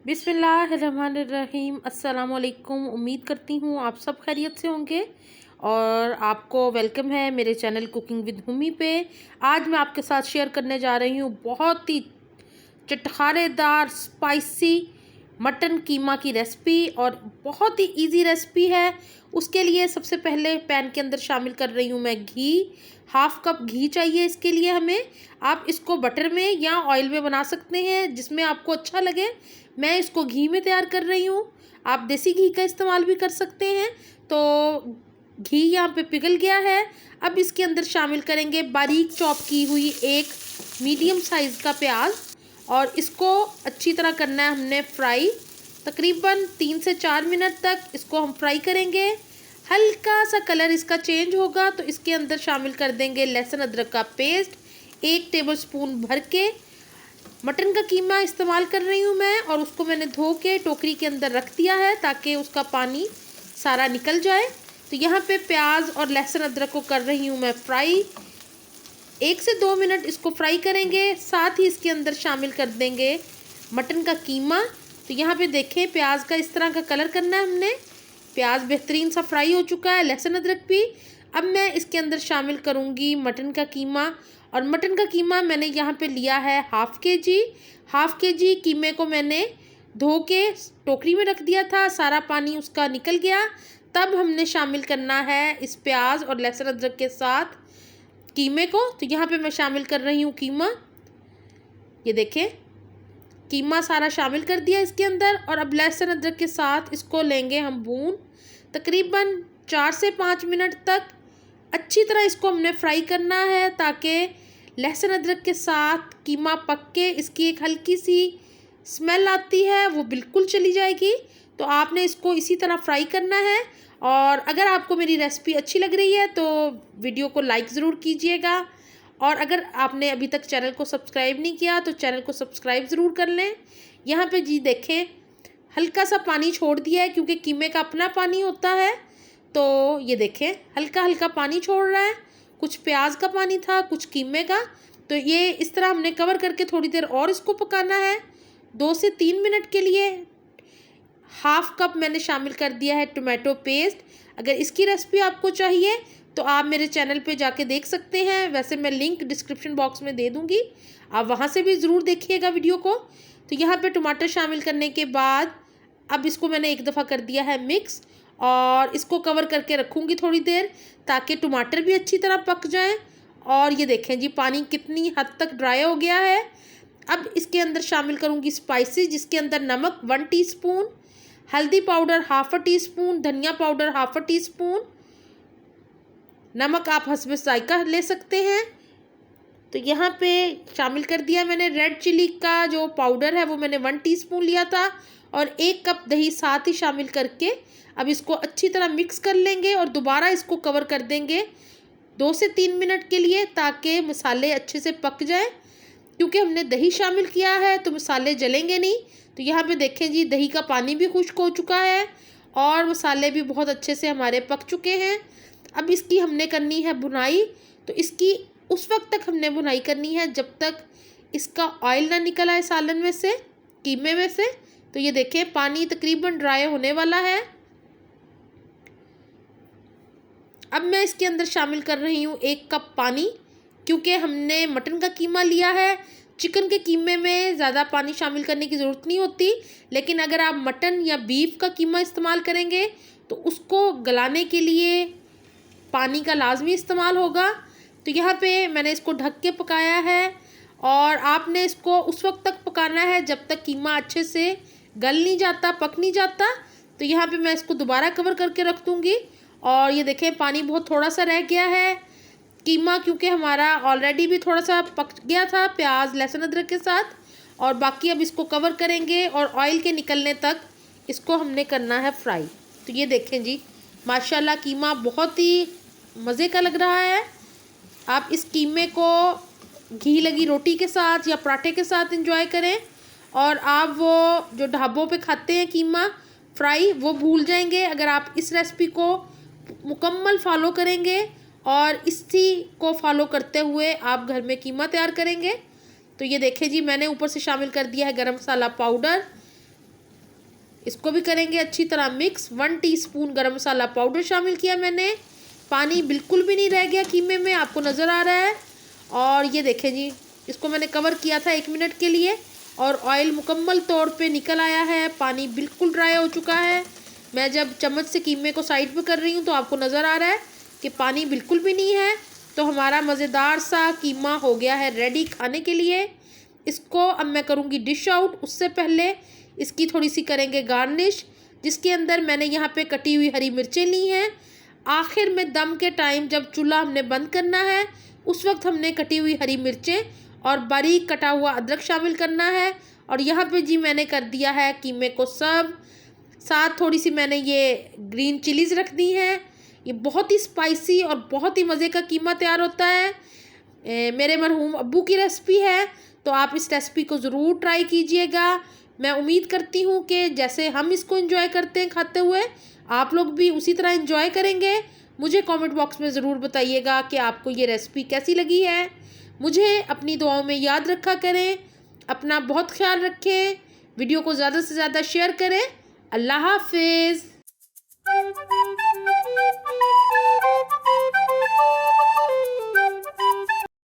बिस्मिल्लाहिर्रहमानिर्रहीम। अस्सलामुअलैकुम। उम्मीद करती हूँ आप सब खैरियत से होंगे और आपको वेलकम है मेरे चैनल कुकिंग विद हुमी पे। आज मैं आपके साथ शेयर करने जा रही हूँ बहुत ही चटखारेदार स्पाइसी मटन कीमा की रेसिपी और बहुत ही इजी रेसिपी है। उसके लिए सबसे पहले पैन के अंदर शामिल कर रही हूँ मैं घी। हाफ कप घी चाहिए इसके लिए हमें। आप इसको बटर में या ऑयल में बना सकते हैं, जिसमें आपको अच्छा लगे। मैं इसको घी में तैयार कर रही हूँ। आप देसी घी का इस्तेमाल भी कर सकते हैं। तो घी यहाँ पे पिघल गया है। अब इसके अंदर शामिल करेंगे बारीक चॉप की हुई एक मीडियम साइज़ का प्याज और इसको अच्छी तरह करना है हमने फ्राई। तकरीबन 3 से 4 मिनट तक इसको हम फ्राई करेंगे। हल्का सा कलर इसका चेंज होगा तो इसके अंदर शामिल कर देंगे लहसुन अदरक का पेस्ट 1 टेबलस्पून भर के। मटन का कीमा इस्तेमाल कर रही हूँ मैं और उसको मैंने धो के टोकरी के अंदर रख दिया है ताकि उसका पानी सारा निकल जाए। तो यहाँ पे प्याज और लहसुन अदरक को कर रही हूँ मैं फ्राई। 1 से 2 मिनट इसको फ्राई करेंगे। साथ ही इसके अंदर शामिल कर देंगे मटन का कीमा। तो यहाँ पे देखें प्याज का इस तरह का कलर करना है हमने। प्याज बेहतरीन सा फ्राई हो चुका है, लहसुन अदरक भी। अब मैं इसके अंदर शामिल करूँगी मटन का कीमा और मटन का कीमा मैंने यहाँ पे लिया है हाफ़ के जी कीमे को मैंने धो के टोकरी में रख दिया था, सारा पानी उसका निकल गया। तब हमने शामिल करना है इस प्याज और लहसुन अदरक के साथ कीमे को। तो यहाँ पे मैं शामिल कर रही हूँ कीमा। ये देखें कीमा सारा शामिल कर दिया इसके अंदर और अब लहसुन अदरक के साथ इसको लेंगे हम भून। तकरीबन 4 से 5 मिनट तक अच्छी तरह इसको हमने फ्राई करना है ताकि लहसुन अदरक के साथ कीमा पक के इसकी एक हल्की सी स्मेल आती है वो बिल्कुल चली जाएगी। तो आपने इसको इसी तरह फ्राई करना है। और अगर आपको मेरी रेसिपी अच्छी लग रही है तो वीडियो को लाइक ज़रूर कीजिएगा और अगर आपने अभी तक चैनल को सब्सक्राइब नहीं किया तो चैनल को सब्सक्राइब ज़रूर कर लें। यहाँ पे जी देखें हल्का सा पानी छोड़ दिया है क्योंकि कीमे का अपना पानी होता है। तो ये देखें हल्का हल्का पानी छोड़ रहा है, कुछ प्याज का पानी था कुछ कीमे का। तो ये इस तरह हमने कवर करके थोड़ी देर और इसको पकाना है 2 से 3 मिनट के लिए। हाफ कप मैंने शामिल कर दिया है टोमेटो पेस्ट। अगर इसकी रेसिपी आपको चाहिए तो आप मेरे चैनल पे जाके देख सकते हैं, वैसे मैं लिंक डिस्क्रिप्शन बॉक्स में दे दूँगी, आप वहाँ से भी ज़रूर देखिएगा वीडियो को। तो यहाँ पे टमाटर शामिल करने के बाद अब इसको मैंने एक दफ़ा कर दिया है मिक्स और इसको कवर करके रखूँगी थोड़ी देर ताकि टमाटर भी अच्छी तरह पक जाएँ। और ये देखें जी पानी कितनी हद तक ड्राई हो गया है। अब इसके अंदर शामिल करूँगी स्पाइसेस, जिसके अंदर नमक 1 टीस्पून, हल्दी पाउडर हाफ़ टी स्पून, धनिया पाउडर हाफ़ टी स्पून, नमक आप हस्ब जायका ले सकते हैं। तो यहाँ पे शामिल कर दिया मैंने रेड चिली का जो पाउडर है वो मैंने 1 टीस्पून लिया था और 1 कप दही साथ ही शामिल करके अब इसको अच्छी तरह मिक्स कर लेंगे और दोबारा इसको कवर कर देंगे 2 से 3 मिनट के लिए ताकि मसाले अच्छे से पक जाएं। क्योंकि हमने दही शामिल किया है तो मसाले जलेंगे नहीं। तो यहाँ पे देखें जी दही का पानी भी खुश्क हो चुका है और मसाले भी बहुत अच्छे से हमारे पक चुके हैं। अब इसकी हमने करनी है भुनाई। तो इसकी उस वक्त तक हमने भुनाई करनी है जब तक इसका ऑयल ना निकल आए सालन में से, कीमे में से। तो ये देखें पानी तकरीबन ड्राई होने वाला है। अब मैं इसके अंदर शामिल कर रही हूँ 1 कप पानी, क्योंकि हमने मटन का कीमा लिया है। चिकन के कीमे में ज़्यादा पानी शामिल करने की ज़रूरत नहीं होती, लेकिन अगर आप मटन या बीफ का कीमा इस्तेमाल करेंगे तो उसको गलाने के लिए पानी का लाजमी इस्तेमाल होगा। तो यहाँ पे मैंने इसको ढक के पकाया है और आपने इसको उस वक्त तक पकाना है जब तक कीमा अच्छे से गल नहीं जाता, पक नहीं जाता। तो यहाँ पे मैं इसको दोबारा कवर करके रख दूँगी और ये देखें पानी बहुत थोड़ा सा रह गया है। कीमा क्योंकि हमारा ऑलरेडी भी थोड़ा सा पक गया था प्याज लहसुन अदरक के साथ, और बाकी अब इसको कवर करेंगे और ऑयल के निकलने तक इसको हमने करना है फ्राई। तो ये देखें जी माशाल्लाह कीमा बहुत ही मज़े का लग रहा है। आप इस कीमे को घी लगी रोटी के साथ या पराठे के साथ एंजॉय करें और आप वो जो ढाबों पे खाते हैं कीमा फ्राई वो भूल जाएंगे अगर आप इस रेसिपी को मुकम्मल फ़ॉलो करेंगे और इसी को फॉलो करते हुए आप घर में कीमा तैयार करेंगे। तो ये देखें जी मैंने ऊपर से शामिल कर दिया है गरम मसाला पाउडर, इसको भी करेंगे अच्छी तरह मिक्स। 1 टीस्पून गरम मसाला पाउडर शामिल किया मैंने। पानी बिल्कुल भी नहीं रह गया कीमे में, आपको नज़र आ रहा है। और ये देखें जी, इसको मैंने कवर किया था 1 मिनट के लिए और ऑयल मुकम्मल तौर पे निकल आया है। पानी बिल्कुल ड्राई हो चुका है। मैं जब चम्मच से कीमे को साइड पे कर रही हूँ तो आपको नज़र आ रहा है कि पानी बिल्कुल भी नहीं है। तो हमारा मज़ेदार सा कीमा हो गया है रेडी खाने के लिए। इसको अब मैं करूँगी डिश आउट। उससे पहले इसकी थोड़ी सी करेंगे गार्निश, जिसके अंदर मैंने यहाँ पे कटी हुई हरी मिर्चें ली हैं। आखिर में दम के टाइम जब चूल्हा हमने बंद करना है उस वक्त हमने कटी हुई हरी मिर्चें और बारीक कटा हुआ अदरक शामिल करना है। और यहाँ पे जी मैंने कर दिया है कीमे को सर्व। साथ थोड़ी सी मैंने ये ग्रीन चिलीज़ रख दी हैं। ये बहुत ही स्पाइसी और बहुत ही मज़े का कीमा तैयार होता है। मेरे मरहूम अब्बू की रेसिपी है, तो आप इस रेसिपी को ज़रूर ट्राई कीजिएगा। मैं उम्मीद करती हूँ कि जैसे हम इसको एंजॉय करते हैं खाते हुए, आप लोग भी उसी तरह एंजॉय करेंगे। मुझे कमेंट बॉक्स में ज़रूर बताइएगा कि आपको ये रेसिपी कैसी लगी है। मुझे अपनी दुआओं में याद रखा करें। अपना बहुत ख्याल रखें। वीडियो को ज़्यादा से ज़्यादा शेयर करें। अल्लाह हाफिज़।